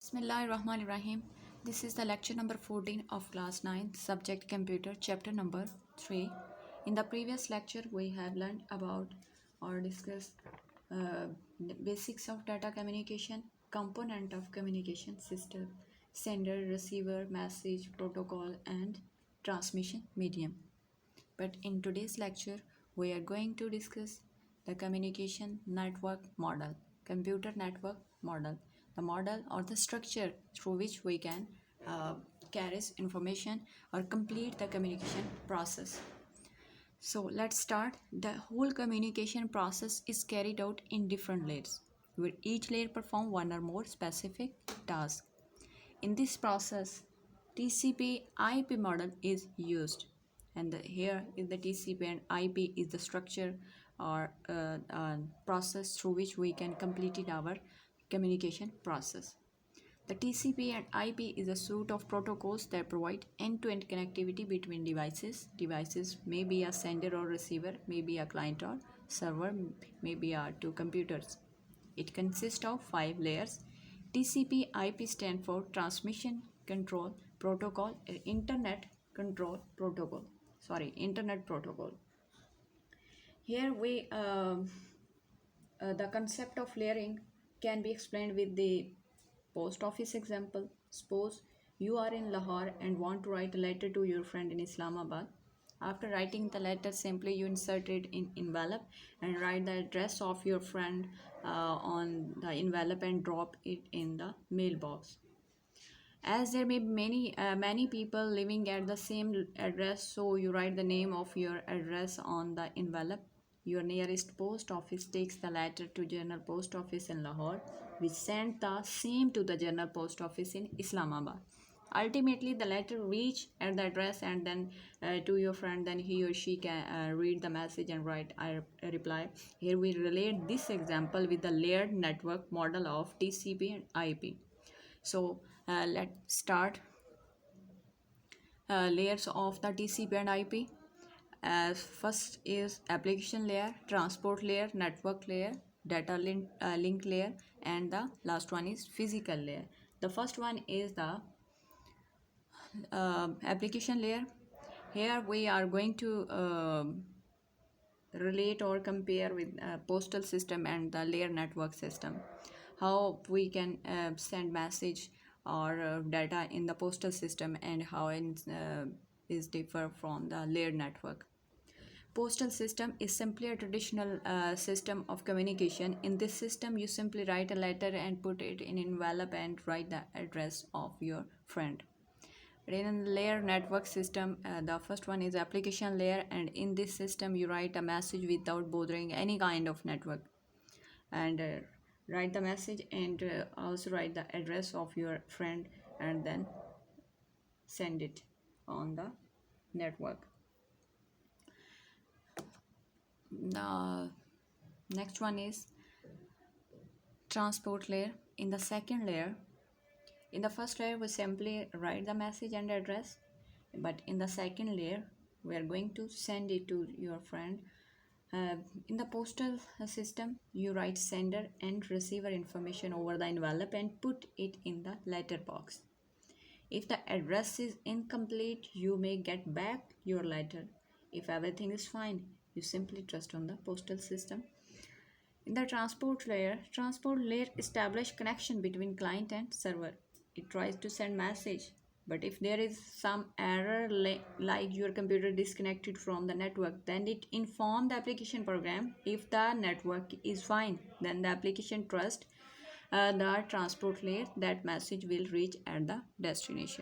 Bismillahirrahmanirrahim. This is the lecture number 14 of class 9, subject computer, chapter number 3. In the previous lecture, we have learned about or discussed basics of data communication, component of communication system, sender, receiver, message, protocol, and transmission medium. But in today's lecture, we are going to discuss the communication network model, computer network model, the model or the structure through which we can carry information or complete the communication process. So let's start. The whole communication process is carried out in different layers, where each layer performs one or more specific tasks. In this process, TCP/IP model is used, and here is the TCP and IP is the structure or process through which we can complete our communication process. The TCP and IP is a suite of protocols that provide end-to-end connectivity between devices. Devices may be a sender or receiver, may be a client or server, may be two computers. It consists of 5 layers. TCP/IP stand for Transmission Control Protocol, Internet Control Protocol. Internet Protocol. Here the concept of layering can be explained with the post office example. Suppose you are in Lahore and want to write a letter to your friend in Islamabad. After writing the letter, simply you insert it in envelope and write the address of your friend on the envelope and drop it in the mailbox. As there may be many people living at the same address, so you write the name of your address on the envelope. Your nearest post office takes the letter to General Post Office in Lahore, which sends the same to the General Post Office in Islamabad. Ultimately, the letter reach at the address and then to your friend, then he or she can read the message and write a reply. Here we relate this example with the layered network model of TCP and IP. So let's start layers of the TCP and IP. First is application layer, transport layer, network layer, data link layer, and the last one is physical layer. The first one is the application layer. Here we are going to relate or compare with postal system and the layer network system. How we can send message or data in the postal system and how it is differ from the layered network. Postal system is simply a traditional system of communication. In this system, you simply write a letter and put it in envelope and write the address of your friend. But in a layer network system, the first one is application layer, and in this system, you write a message without bothering any kind of network, and write the message and also write the address of your friend and then send it on the network. The next one is transport layer. In the second layer, in the first layer we simply write the message and address, but in the second layer we are going to send it to your friend. In the postal system, you write sender and receiver information over the envelope and put it in the letterbox. If the address is incomplete, you may get back your letter. If everything is fine, you simply trust on the postal system. In the transport layer establishes connection between client and server. It tries to send message, but if there is some error like your computer disconnected from the network, then it informs the application program. If the network is fine, then the application trusts the transport layer that message will reach at the destination.